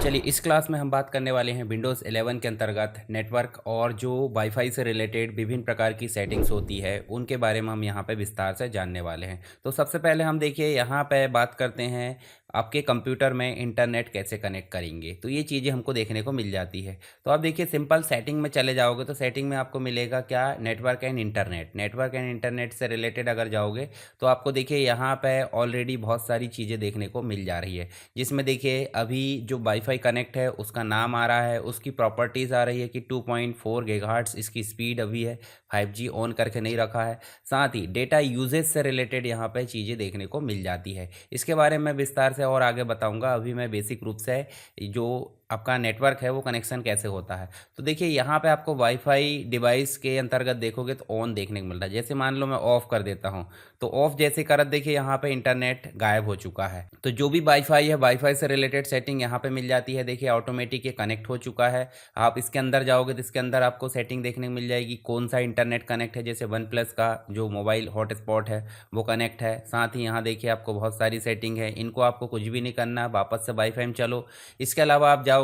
चलिए इस क्लास में हम बात करने वाले हैं विंडोज़ 11 के अंतर्गत नेटवर्क और जो वाईफाई से रिलेटेड विभिन्न प्रकार की सेटिंग्स होती है उनके बारे में हम यहाँ पे विस्तार से जानने वाले हैं। तो सबसे पहले हम देखिए यहाँ पे बात करते हैं आपके कंप्यूटर में इंटरनेट कैसे कनेक्ट करेंगे। तो ये चीज़ें हमको देखने को मिल जाती है। तो आप देखिए सिंपल सेटिंग में चले जाओगे तो सेटिंग में आपको मिलेगा क्या, network and internet. Network and internet से रिलेटेड अगर जाओगे तो आपको देखिए यहाँ पे ऑलरेडी बहुत सारी चीज़ें देखने को मिल जा रही है, जिसमें देखिए अभी जो वाईफाई कनेक्ट है उसका नाम आ रहा है, उसकी प्रॉपर्टीज़ आ रही है कि 2.4 गीगाहर्ट्ज़ इसकी स्पीड अभी है, 5G ऑन करके नहीं रखा है। साथ ही डेटा यूजेज से रिलेटेड यहाँ पे चीज़ें देखने को मिल जाती है। इसके बारे में विस्तार से और आगे बताऊंगा। अभी मैं बेसिक रूप से जो आपका नेटवर्क है वो कनेक्शन कैसे होता है। तो देखिए यहाँ पे आपको वाईफाई डिवाइस के अंतर्गत देखोगे तो ऑन देखने को मिल रहा है। जैसे मान लो मैं ऑफ़ कर देता हूँ तो ऑफ़ जैसे करत देखिए यहाँ पे इंटरनेट गायब हो चुका है। तो जो भी वाईफाई है, वाईफाई से रिलेटेड सेटिंग यहाँ पे मिल जाती है। देखिए ऑटोमेटिक ये कनेक्ट हो चुका है। आप इसके अंदर जाओगे तो इसके अंदर आपको सेटिंग देखने को मिल जाएगी कौन सा इंटरनेट कनेक्ट है। जैसे वन प्लस का जो मोबाइल हॉटस्पॉट है वो कनेक्ट है। साथ ही यहाँ देखिए आपको बहुत सारी सेटिंग है, इनको आपको कुछ भी नहीं करना, वापस से वाईफाई में चलो। इसके अलावा आप जाओगे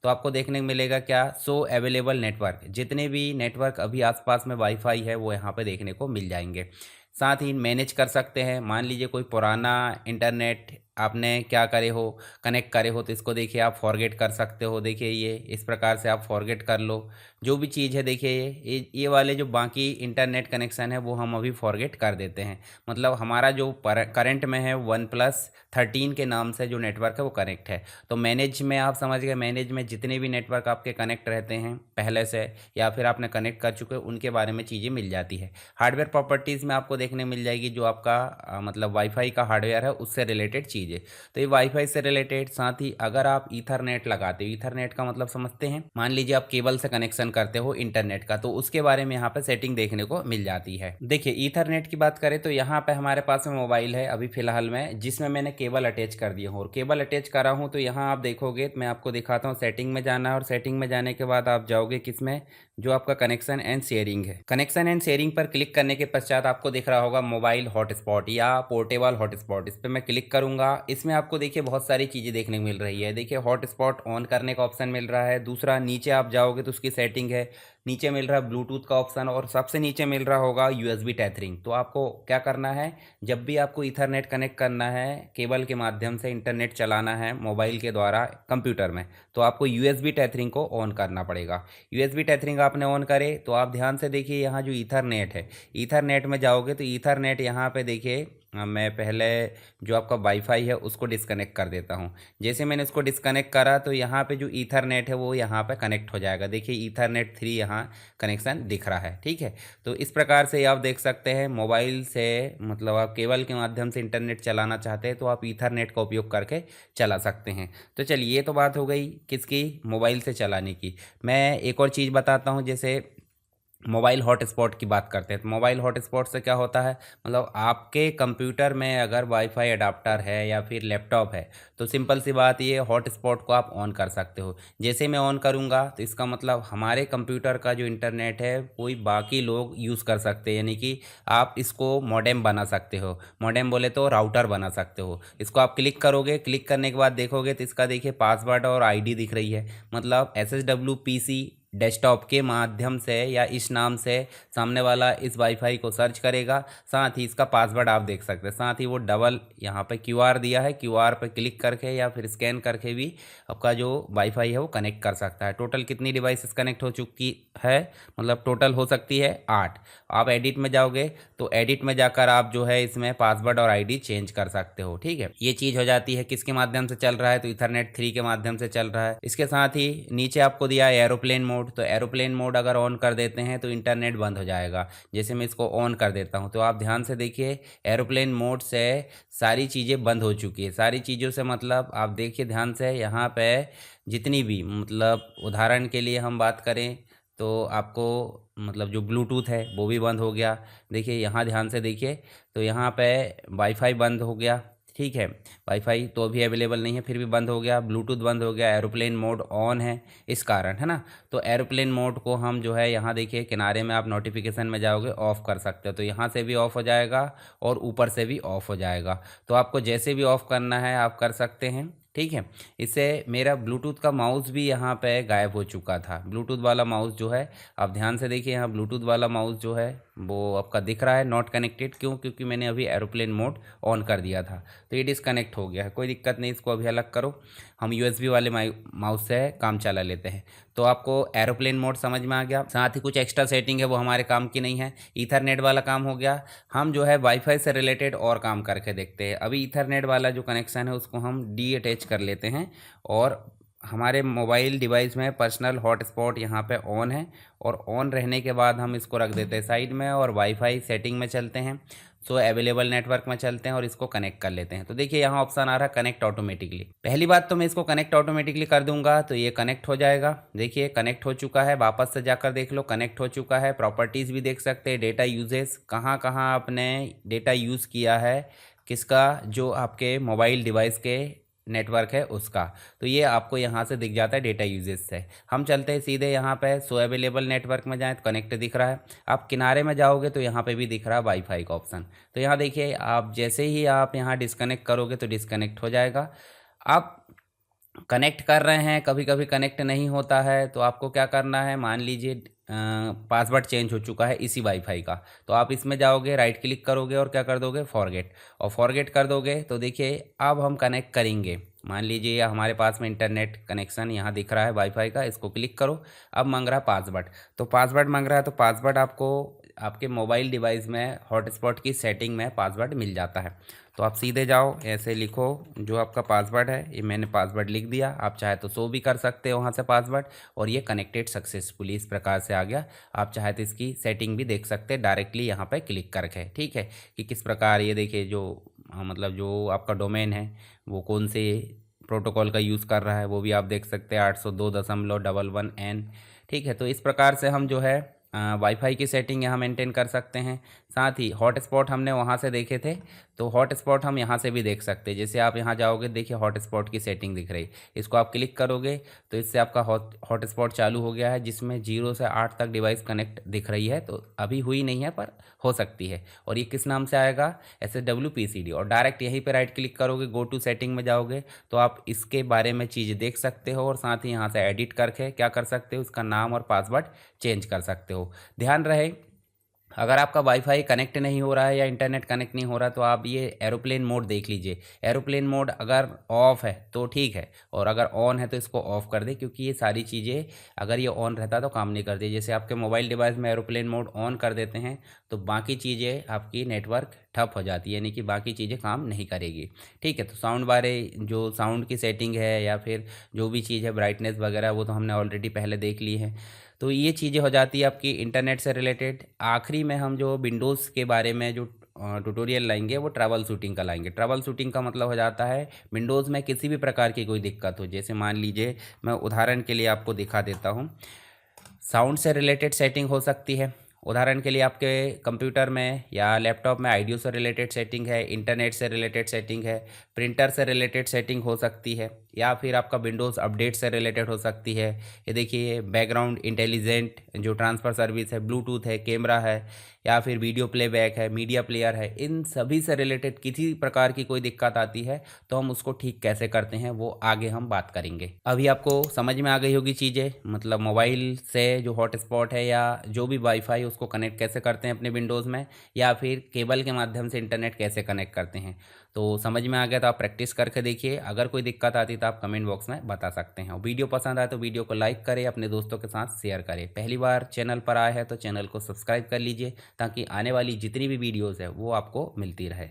तो आपको देखने को मिलेगा क्या, सो अवेलेबल नेटवर्क। जितने भी नेटवर्क अभी आसपास में वाईफाई है वो यहाँ पे देखने को मिल जाएंगे। साथ ही मैनेज कर सकते हैं। मान लीजिए कोई पुराना इंटरनेट आपने क्या करे हो, कनेक्ट करे हो, तो इसको देखिए आप फॉरगेट कर सकते हो। देखिए ये इस प्रकार से आप फॉरगेट कर लो जो भी चीज़ है। देखिए ये वाले जो बाकी इंटरनेट कनेक्शन है वो हम अभी फॉरगेट कर देते हैं। मतलब हमारा जो करंट में है वन प्लस 13 के नाम से जो नेटवर्क है वो कनेक्ट है। तो मैनेज में आप समझ गए, मैनेज में जितने भी नेटवर्क आपके कनेक्ट रहते हैं पहले से या फिर आपने कनेक्ट कर चुके उनके बारे में चीज़ें मिल जाती है। हार्डवेयर प्रॉपर्टीज़ में आपको देखने मिल जाएगी जो आपका मतलब वाईफाई का हार्डवेयर है उससे रिलेटेड चीज़। तो ये वाईफाई से रिलेटेड। साथ ही अगर आप ईथरनेट लगाते हो, ईथरनेट का मतलब समझते हैं, मान लीजिए आप केबल से कनेक्शन करते हो इंटरनेट का, तो उसके बारे में यहाँ पे सेटिंग देखने को मिल जाती है। देखिए ईथरनेट की बात करें तो यहाँ पे हमारे पास में मोबाइल है अभी फिलहाल में, जिसमें मैंने केबल अटैच कर दिया हूँ और केबल अटैच करा हूँ। तो यहाँ आप देखोगे, मैं आपको दिखाता हूँ, सेटिंग में जाना है और सेटिंग में जाने के बाद आप जाओगे किसमें, जो आपका कनेक्शन एंड शेयरिंग है। कनेक्शन एंड शेयरिंग पर क्लिक करने के पश्चात आपको दिख रहा होगा मोबाइल हॉटस्पॉट या पोर्टेबल हॉटस्पॉट। इस पर मैं क्लिक करूंगा। इसमें आपको देखिए बहुत सारी चीज़ें देखने को मिल रही है। देखिए हॉटस्पॉट ऑन करने का ऑप्शन मिल रहा है। दूसरा नीचे आप जाओगे तो उसकी सेटिंग है, नीचे मिल रहा है ब्लूटूथ का ऑप्शन और सबसे नीचे मिल रहा होगा यूएसबी टेथरिंग। तो आपको क्या करना है, जब भी आपको ईथरनेट कनेक्ट करना है, केबल के माध्यम से इंटरनेट चलाना है मोबाइल के द्वारा कंप्यूटर में, तो आपको यूएसबी टेथरिंग को ऑन करना पड़ेगा। यूएसबी टेथरिंग आपने ऑन करे तो आप ध्यान से देखिए यहाँ जो ईथरनेट है, ईथरनेट में जाओगे तो ईथरनेट यहाँ पे देखिए मैं पहले जो आपका वाईफाई है उसको डिस्कनेक्ट कर देता हूँ। जैसे मैंने उसको डिस्कनेक्ट करा तो यहाँ पे जो ईथरनेट है वो यहाँ पे कनेक्ट हो जाएगा। देखिए ईथरनेट 3 यहाँ कनेक्शन दिख रहा है। ठीक है, तो इस प्रकार से आप देख सकते हैं मोबाइल से, मतलब आप केबल के माध्यम से इंटरनेट चलाना चाहते हैं तो आप ईथरनेट का उपयोग करके चला सकते हैं। तो चलिए ये तो बात हो गई किसकी, मोबाइल से चलाने की। मैं एक और चीज़ बताता हूँ। जैसे मोबाइल हॉटस्पॉट की बात करते हैं तो मोबाइल हॉटस्पॉट से क्या होता है, मतलब आपके कंप्यूटर में अगर वाईफाई अडाप्टर है या फिर लैपटॉप है तो सिंपल सी बात, ये हॉटस्पॉट को आप ऑन कर सकते हो। जैसे मैं ऑन करूँगा तो इसका मतलब हमारे कंप्यूटर का जो इंटरनेट है कोई बाकी लोग यूज़ कर सकते हैं, यानी कि आप इसको मॉडेम बना सकते हो। मॉडेम बोले तो राउटर बना सकते हो। इसको आप क्लिक करोगे, क्लिक करने के बाद देखोगे तो इसका देखिए पासवर्ड और आईडी दिख रही है। मतलब SSWPC डेस्कटॉप के माध्यम से या इस नाम से सामने वाला इस वाईफाई को सर्च करेगा। साथ ही इसका पासवर्ड आप देख सकते हैं। साथ ही वो डबल यहाँ पे क्यूआर दिया है, क्यूआर पे क्लिक करके या फिर स्कैन करके भी आपका जो वाईफाई है वो कनेक्ट कर सकता है। टोटल कितनी डिवाइसेस कनेक्ट हो चुकी है, मतलब टोटल हो सकती है 8। आप एडिट में जाओगे तो एडिट में जाकर आप जो है इसमें पासवर्ड और आईडी चेंज कर सकते हो। ठीक है, ये चीज़ हो जाती है। किसके माध्यम से चल रहा है, तो ईथरनेट 3 के माध्यम से चल रहा है। इसके साथ ही नीचे आपको दिया है एरोप्लेन मोड। तो एरोप्लेन मोड अगर ऑन कर देते हैं तो इंटरनेट बंद हो जाएगा। जैसे मैं इसको ऑन कर देता हूं तो आप ध्यान से देखिए एरोप्लेन मोड से सारी चीज़ें बंद हो चुकी है। सारी चीज़ों से मतलब आप देखिए ध्यान से, यहाँ पे जितनी भी, मतलब उदाहरण के लिए हम बात करें तो आपको मतलब जो ब्लूटूथ है वो भी बंद हो गया। देखिए यहाँ ध्यान से देखिए, तो यहाँ पे वाईफाई बंद हो गया। ठीक है, वाईफाई तो अभी अवेलेबल नहीं है फिर भी बंद हो गया, ब्लूटूथ बंद हो गया, एरोप्लेन मोड ऑन है इस कारण, है ना। तो एरोप्लेन मोड को हम जो है यहाँ देखिए किनारे में आप नोटिफिकेशन में जाओगे ऑफ़ कर सकते हो। तो यहाँ से भी ऑफ़ हो जाएगा और ऊपर से भी ऑफ़ हो जाएगा। तो आपको जैसे भी ऑफ़ करना है आप कर सकते हैं। ठीक है। इससे मेरा ब्लूटूथ का माउस भी यहाँ पे गायब हो चुका था। ब्लूटूथ वाला माउस जो है, आप ध्यान से देखिए, यहाँ ब्लूटूथ वाला माउस जो है वो आपका दिख रहा है नॉट कनेक्टेड। क्यों? क्योंकि मैंने अभी एरोप्लेन मोड ऑन कर दिया था, तो ये डिसकनेक्ट हो गया है। कोई दिक्कत नहीं, इसको अभी अलग करो। हम यूएसबी वाले माउस से काम चला लेते हैं। तो आपको एरोप्लेन मोड समझ में आ गया। साथ ही कुछ एक्स्ट्रा सेटिंग है वो हमारे काम की नहीं है। ईथरनेट वाला काम हो गया। हम जो है वाईफाई से रिलेटेड और काम करके देखते हैं। अभी ईथरनेट वाला जो कनेक्शन है उसको हम डी अटैच कर लेते हैं, और हमारे मोबाइल डिवाइस में पर्सनल हॉटस्पॉट यहाँ पे ऑन है, और ऑन रहने के बाद हम इसको रख देते हैं साइड में और वाईफाई सेटिंग में चलते हैं। सो अवेलेबल नेटवर्क में चलते हैं और इसको कनेक्ट कर लेते हैं। तो देखिए यहाँ ऑप्शन आ रहा है कनेक्ट ऑटोमेटिकली। पहली बात तो मैं इसको कनेक्ट ऑटोमेटिकली कर दूंगा तो ये कनेक्ट हो जाएगा। देखिए कनेक्ट हो चुका है। वापस से जाकर देख लो, कनेक्ट हो चुका है। प्रॉपर्टीज़ भी देख सकते हैं, डेटा यूजेस, कहाँ कहाँ आपने डेटा यूज़ किया है, किसका, जो आपके मोबाइल डिवाइस के नेटवर्क है उसका। तो ये आपको यहाँ से दिख जाता है डेटा यूजेस से। हम चलते हैं सीधे यहाँ पे सो अवेलेबल नेटवर्क में जाएँ तो कनेक्ट दिख रहा है। आप किनारे में जाओगे तो यहाँ पे भी दिख रहा है वाईफाई का ऑप्शन। तो यहाँ देखिए, आप जैसे ही आप यहाँ डिस्कनेक्ट करोगे तो डिस्कनेक्ट हो जाएगा। आप कनेक्ट कर रहे हैं, कभी कभी कनेक्ट नहीं होता है, तो आपको क्या करना है, मान लीजिए पासवर्ड चेंज हो चुका है इसी वाईफाई का, तो आप इसमें जाओगे, राइट क्लिक करोगे और क्या कर दोगे, फॉरगेट, और फॉरगेट कर दोगे। तो देखिए अब हम कनेक्ट करेंगे। मान लीजिए हमारे पास में इंटरनेट कनेक्शन यहाँ दिख रहा है वाईफाई का, इसको क्लिक करो। अब मांग रहा है पासवर्ड, तो पासवर्ड मांग रहा है, तो पासवर्ड आपको आपके मोबाइल डिवाइस में हॉटस्पॉट की सेटिंग में पासवर्ड मिल जाता है। तो आप सीधे जाओ, ऐसे लिखो जो आपका पासवर्ड है, ये मैंने पासवर्ड लिख दिया। आप चाहे तो शो भी कर सकते हो वहाँ से पासवर्ड, और ये कनेक्टेड सक्सेसफुली इस प्रकार से आ गया। आप चाहे तो इसकी सेटिंग भी देख सकते हैं डायरेक्टली यहाँ पे क्लिक करके, ठीक है, कि किस प्रकार ये देखिए जो मतलब जो आपका डोमेन है वो कौन से प्रोटोकॉल का यूज़ कर रहा है वो भी आप देख सकते हैं, 802.11n। ठीक है, तो इस प्रकार से हम जो है वाईफाई की सेटिंग यहाँ मेंटेन कर सकते हैं। साथ ही हॉटस्पॉट हमने वहाँ से देखे थे, तो हॉटस्पॉट हम यहाँ से भी देख सकते हैं। जैसे आप यहाँ जाओगे, देखिए हॉटस्पॉट की सेटिंग दिख रही, इसको आप क्लिक करोगे तो इससे आपका हॉटस्पॉट चालू हो गया है, जिसमें 0 से 8 तक डिवाइस कनेक्ट दिख रही है। तो अभी हुई नहीं है पर हो सकती है। और ये किस नाम से आएगा, SWPCD। और डायरेक्ट यहीं पर राइट क्लिक करोगे, गो टू सेटिंग में जाओगे तो आप इसके बारे में चीज़ देख सकते हो, और साथ ही यहाँ से एडिट करके क्या कर सकते हो, उसका नाम और पासवर्ड चेंज कर सकते हो। ध्यान रहे, अगर आपका वाईफाई कनेक्ट नहीं हो रहा है या इंटरनेट कनेक्ट नहीं हो रहा, तो आप ये एरोप्लेन मोड देख लीजिए। एरोप्लेन मोड अगर ऑफ है तो ठीक है, और अगर ऑन है तो इसको ऑफ कर दे, क्योंकि ये सारी चीज़ें अगर ये ऑन रहता तो काम नहीं करती। जैसे आपके मोबाइल डिवाइस में एरोप्लेन मोड ऑन कर देते हैं तो बाकी चीज़ें आपकी नेटवर्क ठप हो जाती है, यानी कि बाकी चीज़ें काम नहीं करेगी। ठीक है, तो साउंड बारे जो साउंड की सेटिंग है या फिर जो भी चीज़ है, ब्राइटनेस वगैरह, वो तो हमने ऑलरेडी पहले देख ली है। तो ये चीज़ें हो जाती है आपकी इंटरनेट से रिलेटेड। आखिरी में हम जो विंडोज़ के बारे में जो ट्यूटोरियल लाएंगे वो ट्रबल शूटिंग का लाएंगे। ट्रबल शूटिंग का मतलब हो जाता है विंडोज़ में किसी भी प्रकार की कोई दिक्कत हो। जैसे मान लीजिए, मैं उदाहरण के लिए आपको दिखा देता हूँ, साउंड से रिलेटेड सेटिंग हो सकती है। उदाहरण के लिए आपके कंप्यूटर में या लैपटॉप में ऑडियो से रिलेटेड सेटिंग है, इंटरनेट से रिलेटेड सेटिंग है, प्रिंटर से रिलेटेड सेटिंग हो सकती है, या फिर आपका विंडोज़ अपडेट से रिलेटेड हो सकती है। ये देखिए बैकग्राउंड इंटेलिजेंट जो ट्रांसफ़र सर्विस है, ब्लूटूथ है, कैमरा है, या फिर वीडियो प्लेबैक है, मीडिया प्लेयर है, इन सभी से रिलेटेड किसी प्रकार की कोई दिक्कत आती है तो हम उसको ठीक कैसे करते हैं वो आगे हम बात करेंगे। अभी आपको समझ में आ गई होगी चीज़ें, मतलब मोबाइल से जो हॉटस्पॉट है या जो भी वाईफाई उसको कनेक्ट कैसे करते हैं अपने विंडोज़ में, या फिर केबल के माध्यम से इंटरनेट कैसे कनेक्ट करते हैं। तो समझ में आ गया तो आप प्रैक्टिस करके देखिए। अगर कोई दिक्कत आती तो आप कमेंट बॉक्स में बता सकते हैं। और वीडियो पसंद आए तो वीडियो को लाइक करें, अपने दोस्तों के साथ शेयर करें। पहली बार चैनल पर आए हैं तो चैनल को सब्सक्राइब कर लीजिए, ताकि आने वाली जितनी भी वीडियोज़ है वो आपको मिलती रहे।